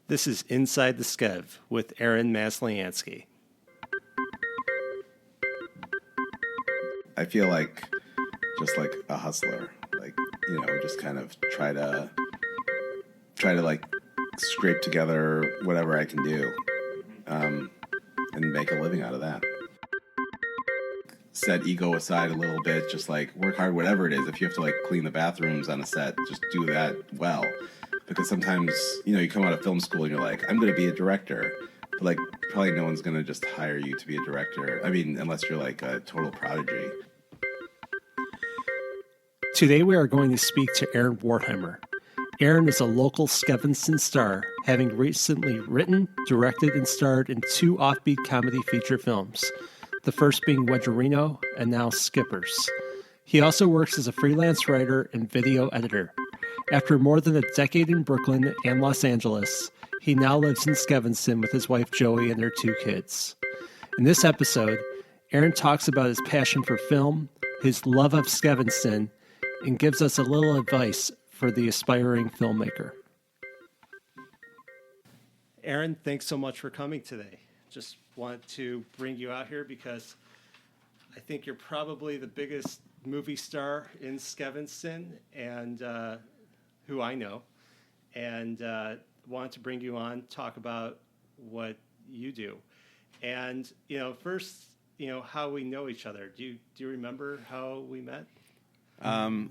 This is Inside the Skev with Aaron Masliansky. I feel like just like a hustler, like, just kind of try to like scrape together whatever I can do, and make a living out of that. Set ego aside a little bit, just like work hard, whatever it is. If you have to like clean the bathrooms on a set, just do that well. Because sometimes, you come out of film school and you're like, I'm going to be a director. But like, probably no one's going to just hire you to be a director. I mean, unless you're like a total prodigy. Today we are going to speak to Aaron Wertheimer. Aaron is a local Skevanston star, having recently written, directed, and starred in 2 offbeat comedy feature films, the first being Wedgerino and now Skippers. He also works as a freelance writer and video editor. After more than a decade in Brooklyn and Los Angeles, he now lives in Skevanston with his wife Joey and their 2 kids. In this episode, Aaron talks about his passion for film, his love of Skevanston, and gives us a little advice for the aspiring filmmaker. Aaron, thanks so much for coming today. Just wanted to bring you out here because I think you're probably the biggest movie star in Skevanston and who I know, and wanted to bring you on, talk about what you do. And, first, how we know each other. Do you remember how we met? The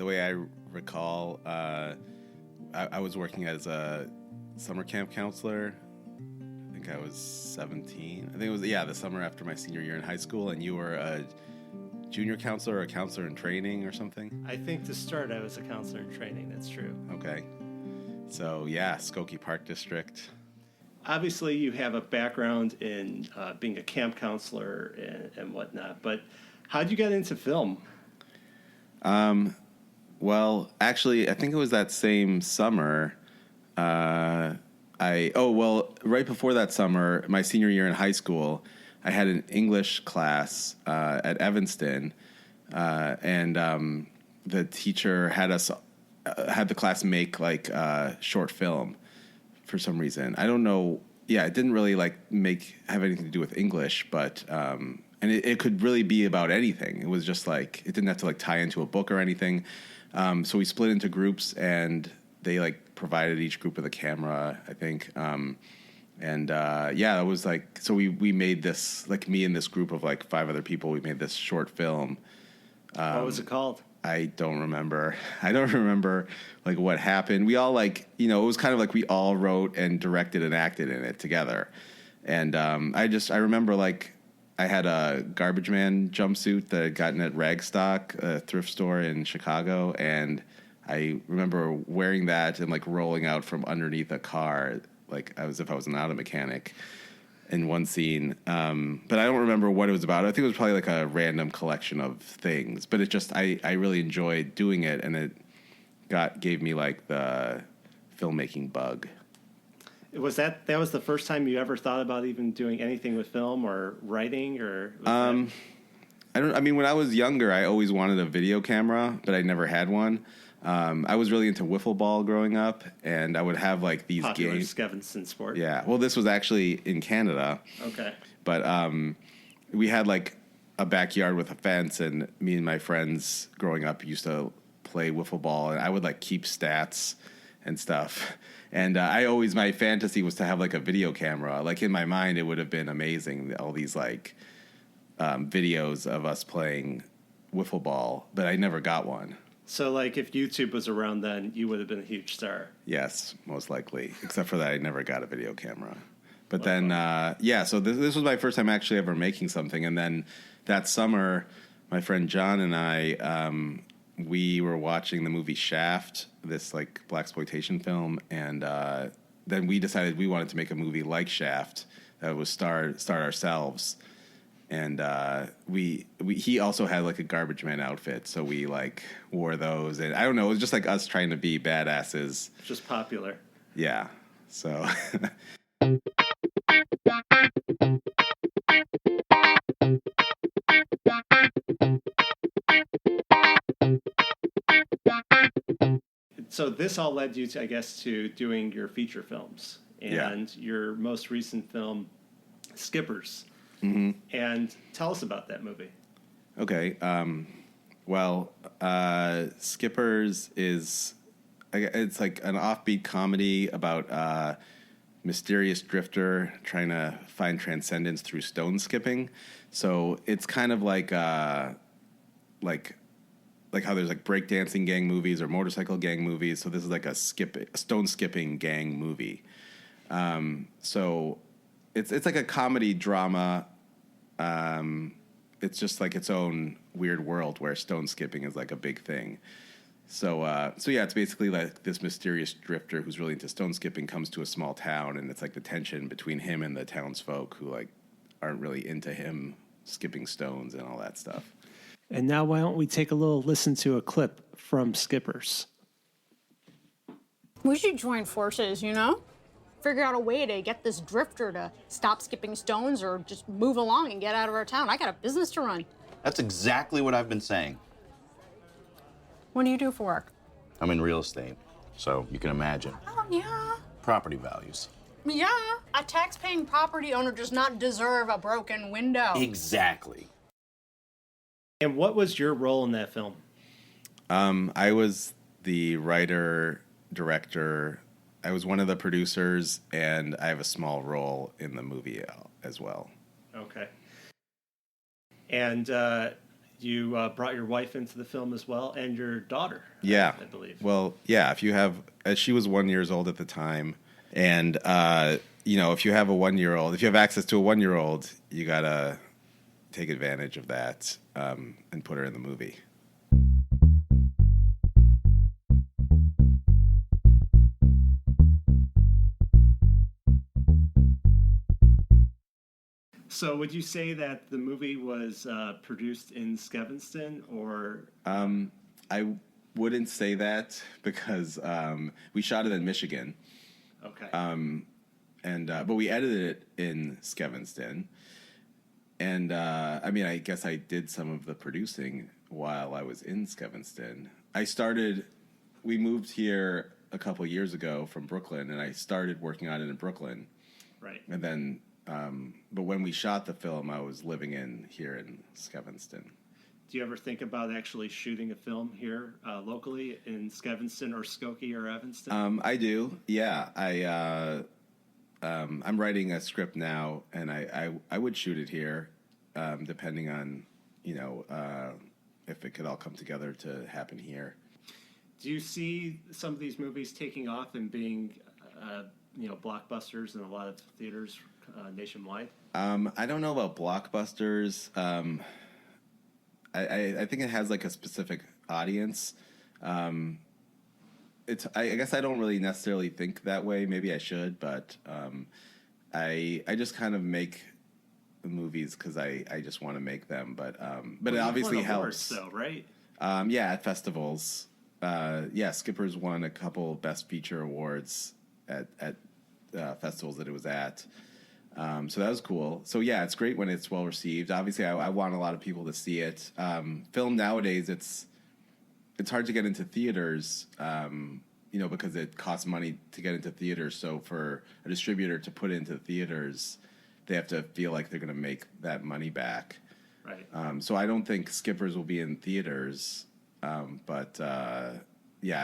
way I recall, I was working as a summer camp counselor. I think I was 17. I think it was, the summer after my senior year in high school, and you were a junior counselor or a counselor in training or something? I think to start, I was a counselor in training. That's true. Okay. So, Skokie Park District. Obviously, you have a background in being a camp counselor and whatnot, but how'd you get into film? Well, actually, I think it was that same summer. Right before that summer, my senior year in high school, I had an English class at Evanston, and the teacher had the class make like a short film for some reason. I don't know. Yeah, it didn't really have anything to do with English, but and it could really be about anything. It was just like it didn't have to tie into a book or anything. So we split into groups, and they provided each group with a camera, I think. It was so we made this, me and this group of 5 other people, we made this short film. What was it called? I don't remember. What happened. We all it was kind of we all wrote and directed and acted in it together. And I remember I had a garbage man jumpsuit that I'd gotten at Ragstock, a thrift store in Chicago, and I remember wearing that and rolling out from underneath a car, as if I was an auto mechanic in one scene. But I don't remember what it was about. I think it was probably a random collection of things. But it just, I really enjoyed doing it, and it gave me the filmmaking bug. Was that was the first time you ever thought about even doing anything with film or writing or? When I was younger, I always wanted a video camera, but I never had one. I was really into wiffle ball growing up, and I would have these popular games. Skevanston sport. Yeah. Well, this was actually in Canada. Okay. But we had a backyard with a fence, and me and my friends growing up used to play wiffle ball, and I would keep stats and stuff. And my fantasy was to have a video camera. In my mind, it would have been amazing, all these videos of us playing wiffle ball, but I never got one. So, if YouTube was around then, you would have been a huge star. Yes, most likely. Except for that, I never got a video camera. But then, so this was my first time actually ever making something. And then that summer, my friend John and I, we were watching the movie Shaft, this blaxploitation film, and then we decided we wanted to make a movie like Shaft that was star ourselves. And he also had a garbage man outfit, so we wore those, and I don't know, it was just us trying to be badasses. Just popular. Yeah. So. So this all led you to, I guess, to doing your feature films and your most recent film, Skippers. Mm-hmm. And tell us about that movie. Okay. Skippers is it's like an offbeat comedy about a mysterious drifter trying to find transcendence through stone skipping. So it's kind of like how there's like breakdancing gang movies or motorcycle gang movies. So this is like a stone skipping gang movie. So it's like a comedy drama. It's just like its own weird world where stone skipping is like a big thing. So it's basically like this mysterious drifter who's really into stone skipping comes to a small town, and it's like the tension between him and the townsfolk who like aren't really into him skipping stones and all that stuff. And now why don't we take a little listen to a clip from Skippers? We should join forces, you know? Figure out a way to get this drifter to stop skipping stones or just move along and get out of our town. I got a business to run. That's exactly what I've been saying. What do you do for work? I'm in real estate, so you can imagine. Oh, yeah. Property values. Yeah. A tax-paying property owner does not deserve a broken window. Exactly. And what was your role in that film? I was the writer, director. I was one of the producers, and I have a small role in the movie as well. Okay. And you brought your wife into the film as well, and your daughter, yeah. I believe. Well, yeah, if you have... she was 1 year old at the time, and, if you have a 1 year old, if you have access to a 1 year old, you got to take advantage of that and put her in the movie. So would you say that the movie was produced in Skevanston, or? I wouldn't say that because we shot it in Michigan. Okay. But we edited it in Skevanston. And, I guess I did some of the producing while I was in Skevanston. We moved here a couple years ago from Brooklyn, and I started working on it in Brooklyn. Right. And then, but when we shot the film, I was living here in Skevanston. Do you ever think about actually shooting a film here locally in Skevanston or Skokie or Evanston? I do, yeah. I'm writing a script now, and I would shoot it here, depending on, if it could all come together to happen here. Do you see some of these movies taking off and being, blockbusters in a lot of theaters nationwide? I don't know about blockbusters. I think it has like a specific audience. I guess I don't really necessarily think that way. Maybe I should, but I just kind of make movies because I just want to make them. But it obviously helps. Though, right? Yeah, at festivals. Skippers won a couple Best Feature awards at festivals that it was at. So that was cool. So yeah, it's great when it's well received. Obviously, I want a lot of people to see it. Film nowadays, it's hard to get into theaters, because it costs money to get into theaters. So for a distributor to put it into theaters, they have to feel like they're going to make that money back. Right. So I don't think Skippers will be in theaters, but I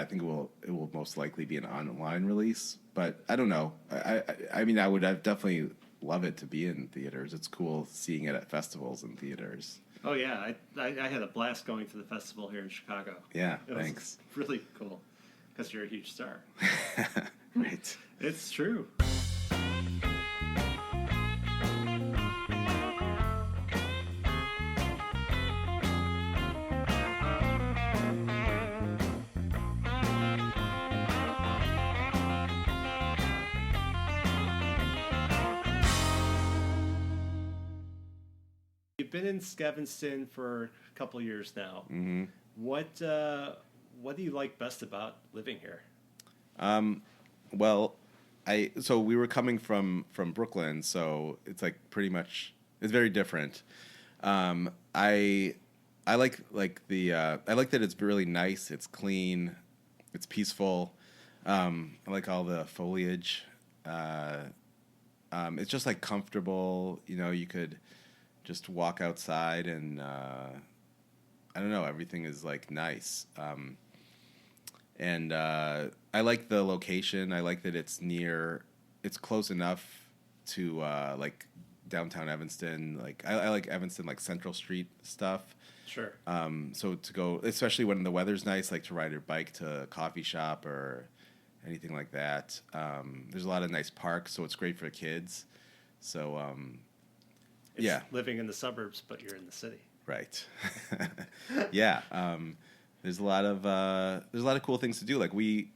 think it will most likely be an online release. But I don't know. I would definitely love it to be in theaters. It's cool seeing it at festivals and theaters. Oh yeah, I had a blast going to the festival here in Chicago. Yeah, thanks. Really cool, because you're a huge star. Right. It's true. You've been in Skevanston for a couple years now. Mm-hmm. What do you like best about living here? So we were coming from Brooklyn, so it's like pretty much it's very different. I like that it's really nice. It's clean. It's peaceful. I like all the foliage. It's just like comfortable. You know, you could just walk outside and I don't know. Everything is like nice. And I like the location. I like that it's near. It's close enough to like downtown Evanston. Like I like Evanston, like Central Street stuff. Sure. So to go, especially when the weather's nice, like to ride your bike to a coffee shop or anything like that. There's a lot of nice parks, so it's great for the kids. So It's yeah, living in the suburbs, but you're in the city. right. Yeah. There's a lot of cool things to do. Like we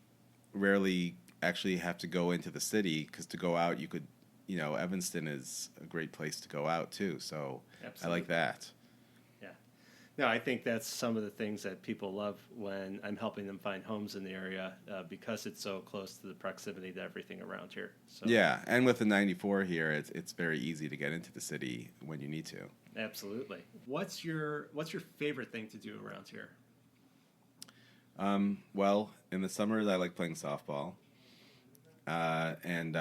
rarely actually have to go into the city because to go out, you could, you know, Evanston is a great place to go out too. So Absolutely. I like that. Yeah. No, I think that's some of the things that people love when I'm helping them find homes in the area because it's so close to the proximity to everything around here. So Yeah, and with the 94 here, it's very easy to get into the city when you need to. Absolutely. What's your favorite thing to do around here? Well, in the summers, I like playing softball. And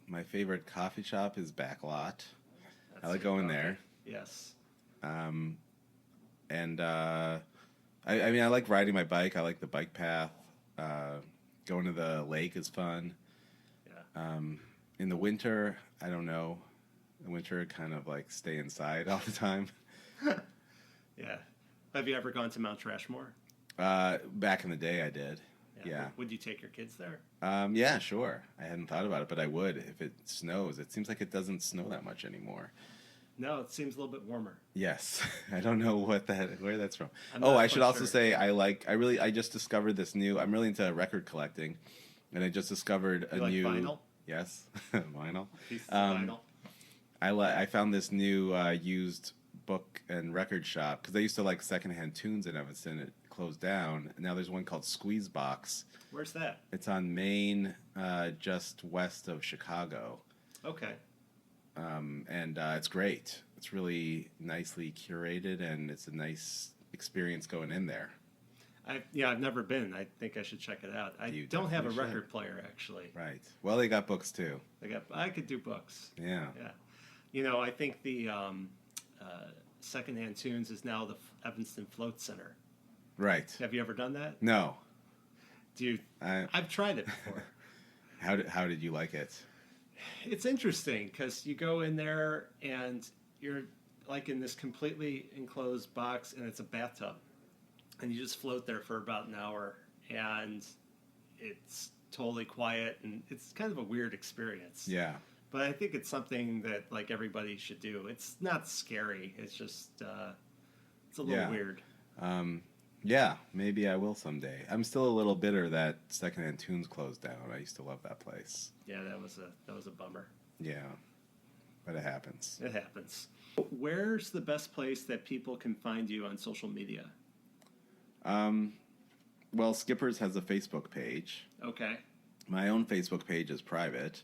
my favorite coffee shop is Backlot. I like going there. Yes. And I mean, I like riding my bike. I like the bike path. Going to the lake is fun. Yeah. In the winter, I don't know. In the winter, I kind of like stay inside all the time. Yeah. Have you ever gone to Mount Trashmore? Back in the day, I did. Yeah. Would you take your kids there? Yeah, sure. I hadn't thought about it, but I would if it snows. It seems like it doesn't snow that much anymore. No, it seems a little bit warmer. Yes, I don't know where that's from. I'm not I should quite also sure. say I just discovered this new. I'm really into record collecting, and I just discovered a You like new vinyl? Yes, vinyl. Pieces of vinyl. I found this new used book and record shop because I used to like secondhand tunes in Evanston. It closed down. And now there's one called Squeezebox. Where's that? It's on Main, just west of Chicago. Okay. And it's great. It's really nicely curated, and it's a nice experience going in there. I've never been. I think I should check it out. I You don't have a definitely should. record player, actually. Right. Well, they got books too. I could do books. Yeah. Yeah. You know, I think the Secondhand Tunes is now the Evanston Float Center. Right. Have you ever done that? No. I've tried it before. How did you like it? It's interesting because you go in there and you're like in this completely enclosed box and it's a bathtub. And you just float there for about an hour and it's totally quiet and it's kind of a weird experience. Yeah. But I think it's something that like everybody should do. It's not scary. It's just it's a little weird. Yeah, maybe I will someday. I'm still a little bitter that Secondhand Tunes closed down. I used to love that place. Yeah, that was a bummer. Yeah, but it happens. It happens. Where's the best place that people can find you on social media? Well, Skippers has a Facebook page. Okay. My own Facebook page is private,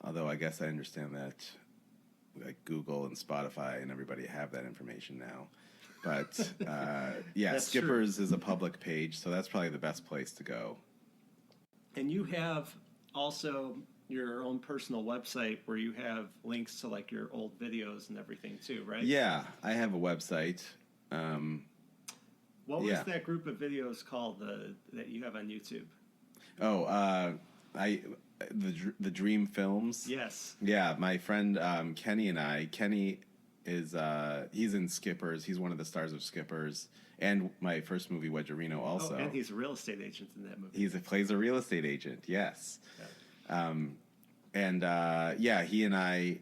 although I guess I understand that like Google and Spotify and everybody have that information now. But yeah, That's Skippers is a public page, so that's probably the best place to go. And you have also your own personal website where you have links to like your old videos and everything too, right? Yeah, I have a website. What was yeah. that group of videos called that you have on YouTube? Oh, the Dream Films. Yes. Yeah, my friend Kenny and I. Kenny is he's in Skippers. He's one of the stars of Skippers, and my first movie Wedgerino also. Oh, and he's a real estate agent in that movie. He plays a real estate agent. Yes. Yeah. Yeah, he and I,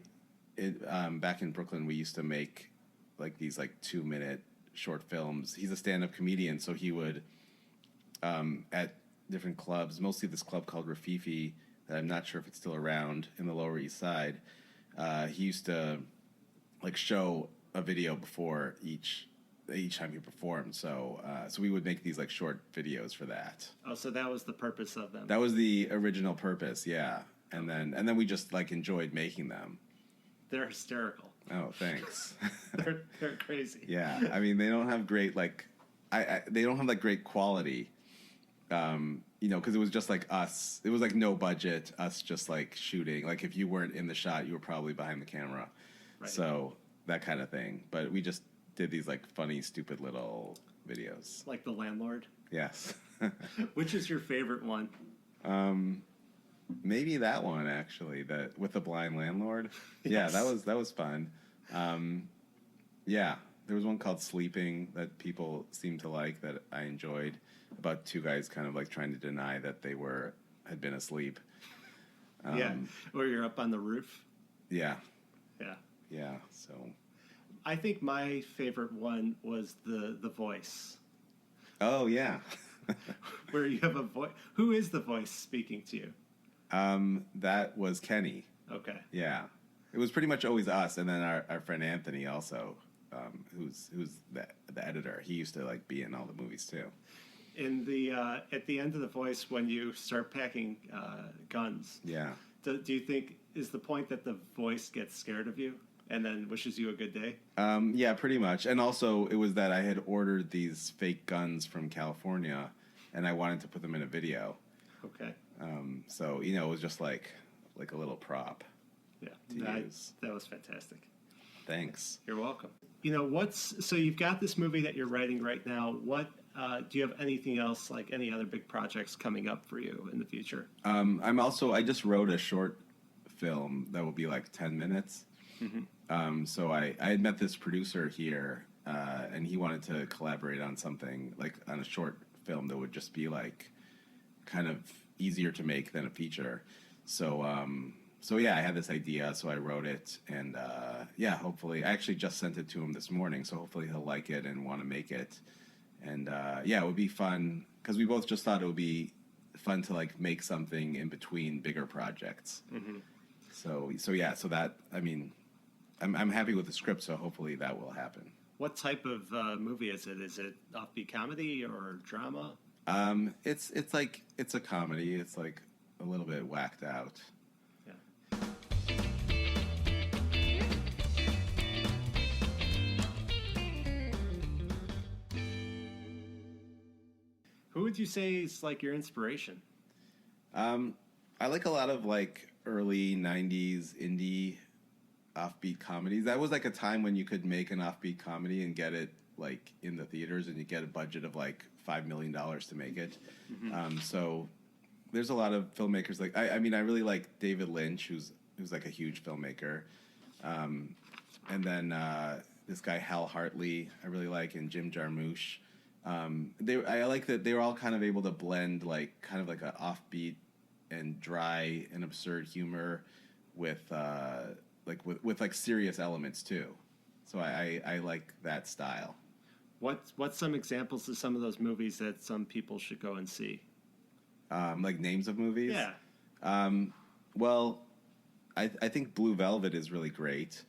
back in Brooklyn, we used to make like these like 2-minute short films. He's a stand-up comedian, so he would at different clubs, mostly this club called Rafifi, that I'm not sure if it's still around in the Lower East Side. He used to like show a video before each time he performed. So we would make these like short videos for that. Oh, so that was the purpose of them. That was the original purpose, yeah. And then we just like enjoyed making them. They're hysterical. Oh, thanks. They're crazy. Yeah, I mean they don't have great like they don't have like great quality, because it was just like us. It was like no budget, us just like shooting. Like if you weren't in the shot, you were probably behind the camera. Right. So that kind of thing. But we just did these like funny, stupid little videos. Like The Landlord? Yes. Which is your favorite one? Maybe that one actually, that with the blind landlord. Yes. Yeah, that was fun. Yeah, there was one called Sleeping that people seemed to like that I enjoyed, about two guys kind of like trying to deny that they had been asleep. Yeah, or you're up on the roof. Yeah, Yeah. yeah. So, I think my favorite one was the voice, oh yeah, where you have a voice. Who is the voice speaking to you? that was Kenny. Okay. Yeah, it was pretty much always us, and then our friend Anthony also, who's the editor. He used to like be in all the movies too. In the at the end of the voice, when you start packing guns, Yeah. do you think is the point that the voice gets scared of you and then wishes you a good day? Yeah, pretty much. And also, it was that I had ordered these fake guns from California, and I wanted to put them in a video. Okay. So it was just like a little prop. Yeah. To use. That was fantastic. Thanks. You're welcome. So you've got this movie that you're writing right now. What do you have anything else, like any other big projects coming up for you in the future? I just wrote a short film that will be like 10 minutes. Mm-hmm. So I had met this producer here, and he wanted to collaborate on something like on a short film that would just be like kind of easier to make than a feature. So yeah, I had this idea, so I wrote it, and hopefully, I actually just sent it to him this morning, so hopefully he'll like it and want to make it. And it would be fun, because we both just thought it would be fun to like make something in between bigger projects. Mm-hmm. So that, I mean, I'm happy with the script, so hopefully that will happen. What type of movie is it? Is it offbeat comedy or drama? It's a comedy. It's like a little bit whacked out. Yeah. Who would you say is like your inspiration? I like a lot of like early 90s indie offbeat comedies. That was like a time when you could make an offbeat comedy and get it like in the theaters, and you get a budget of like $5 million to make it. Mm-hmm. So there's a lot of filmmakers like I mean I really like David Lynch, who's like a huge filmmaker, and then this guy Hal Hartley I really like, and Jim Jarmusch. I like that they were all kind of able to blend like kind of like an offbeat and dry and absurd humor with like serious elements too. So I like that style. What's some examples of some of those movies that some people should go and see? Like names of movies? Yeah. Well, I think Blue Velvet is really great.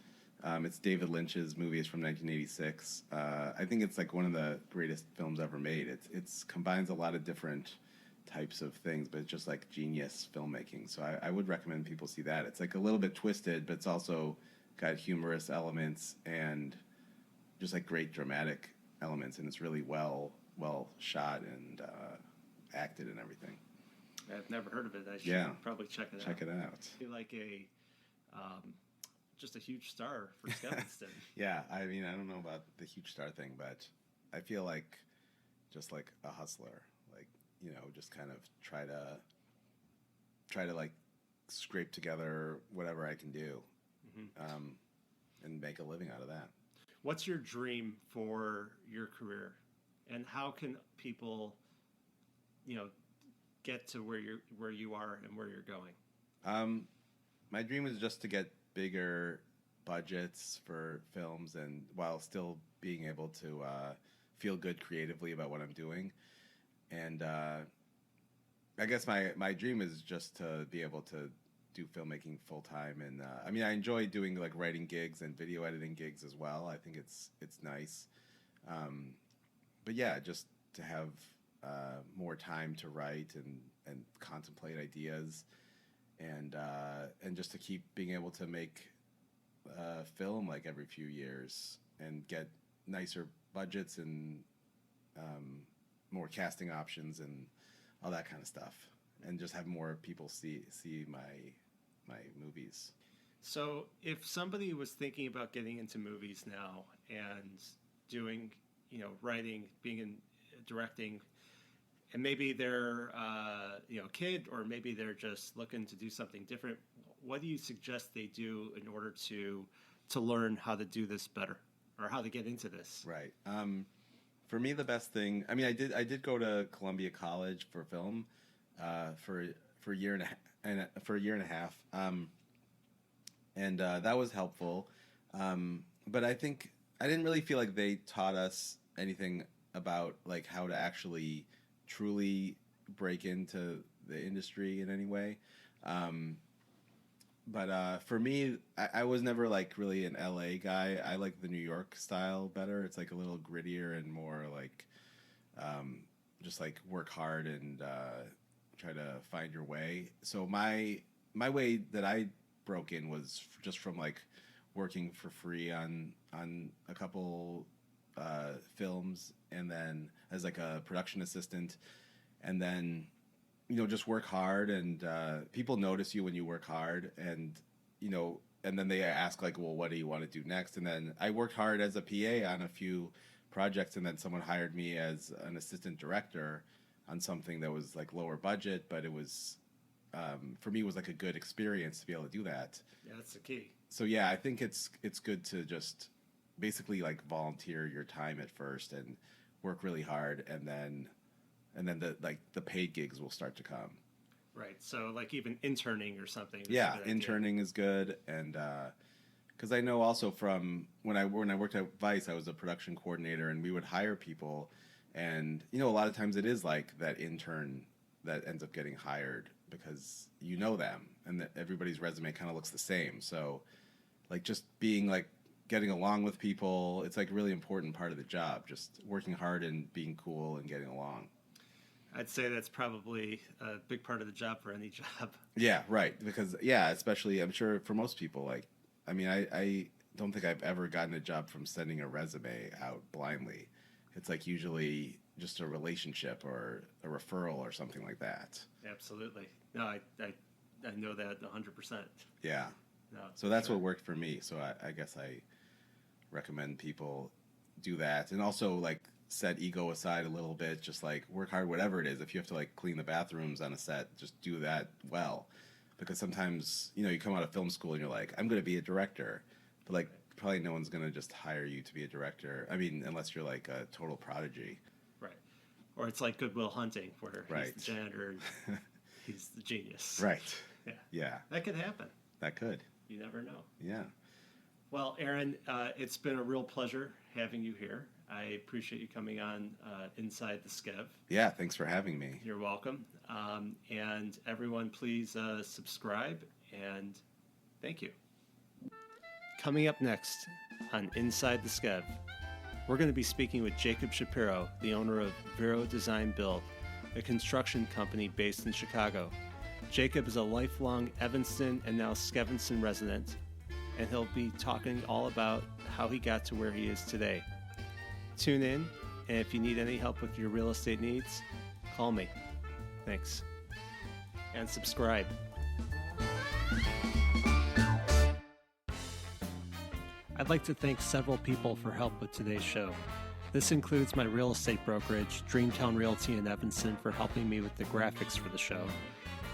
It's David Lynch's movie. It's from 1986. I think it's like one of the greatest films ever made. It's combines a lot of different types of things, but it's just like genius filmmaking. So I would recommend people see that. It's like a little bit twisted, but it's also got humorous elements and just like great dramatic elements, and it's really well shot and acted and everything. I've never heard of it. I should probably check it out. Check it out. You're like just a huge star for Skevanston. Yeah, I mean, I don't know about the huge star thing, but I feel like just like a hustler, like, just kind of try to like scrape together whatever I can do, Mm-hmm. And make a living out of that. What's your dream for your career, and how can people, get to where you are and where you're going? My dream is just to get bigger budgets for films, and while still being able to feel good creatively about what I'm doing. And I guess my dream is just to be able to do filmmaking full time. And I mean, I enjoy doing like writing gigs and video editing gigs as well. I think it's nice. But yeah, just to have more time to write and contemplate ideas, and just to keep being able to make film like every few years and get nicer budgets and more casting options and all that kind of stuff, and just have more people see my movies. So if somebody was thinking about getting into movies now and doing, writing, being in directing, and maybe they're a kid, or maybe they're just looking to do something different, what do you suggest they do in order to learn how to do this better, or how to get into this? Right. For me, the best thing. I mean, I did go to Columbia College for film for a year and a half, and that was helpful. But I think I didn't really feel like they taught us anything about like how to actually truly break into the industry in any way. But for me, I was never like really an LA guy. I like the New York style better. It's like a little grittier and more like just like work hard and try to find your way. So my way that I broke in was just from like working for free on a couple films, and then as like a production assistant, and then just work hard, and people notice you when you work hard, and and then they ask like, well, what do you want to do next? And then I worked hard as a PA on a few projects, and then someone hired me as an assistant director on something that was like lower budget, but it was for me, it was like a good experience to be able to do that. Yeah, that's the key. So yeah, I think it's good to just basically like volunteer your time at first and work really hard, and then the paid gigs will start to come. Right. So like even interning or something. Yeah, interning is good, and because I know also from when I worked at Vice, I was a production coordinator, and we would hire people, and a lot of times it is like that intern that ends up getting hired because them, and that everybody's resume kind of looks the same. So like just being like getting along with people, it's like a really important part of the job, just working hard and being cool and getting along. I'd say that's probably a big part of the job for any job. Yeah, right. Because especially I'm sure for most people, like, I mean, I don't think I've ever gotten a job from sending a resume out blindly. It's like usually just a relationship or a referral or something like that. Absolutely. No, I know that 100%. Yeah. No, so that's sure. what worked for me. So I guess I recommend people do that, and also like set ego aside a little bit, just like work hard, whatever it is. If you have to like clean the bathrooms on a set, just do that well, because sometimes you come out of film school and you're like, I'm going to be a director, but like probably no one's going to just hire you to be a director. I mean, unless you're like a total prodigy. Right. Or it's like Good Will Hunting, where right. he's the janitor and he's the genius. Right. Yeah. Yeah. That could happen. That could. You never know. Yeah. Well, Aaron, it's been a real pleasure having you here. I appreciate you coming on Inside the Skev. Yeah, thanks for having me. You're welcome. And everyone, please subscribe, and thank you. Coming up next on Inside the Skev, we're going to be speaking with Jacob Shapiro, the owner of Vero Design Build, a construction company based in Chicago. Jacob is a lifelong Evanston and now Skevanston resident, and he'll be talking all about how he got to where he is today. Tune in, and if you need any help with your real estate needs, call me. Thanks. And subscribe. I'd like to thank several people for help with today's show. This includes my real estate brokerage, Dreamtown Realty in Evanston, for helping me with the graphics for the show.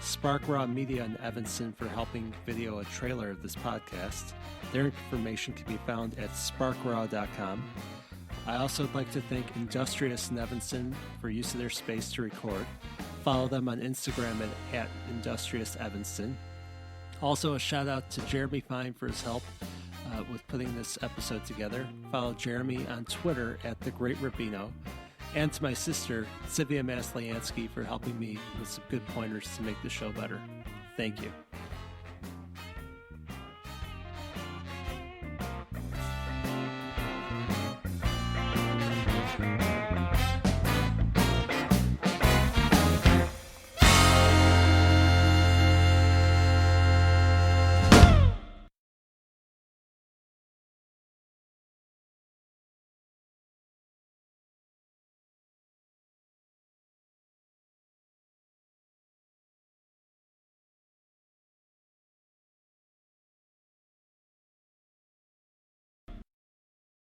Spark Raw Media in Evanston for helping video a trailer of this podcast. Their information can be found at sparkraw.com. I also would like to thank Industrious in Evanston for use of their space to record. Follow them on Instagram at Industrious Evanston. Also, a shout out to Jeremy Fine for his help with putting this episode together. Follow Jeremy on Twitter at The Great Rubino. And to my sister, Sylvia Masliansky, for helping me with some good pointers to make the show better. Thank you.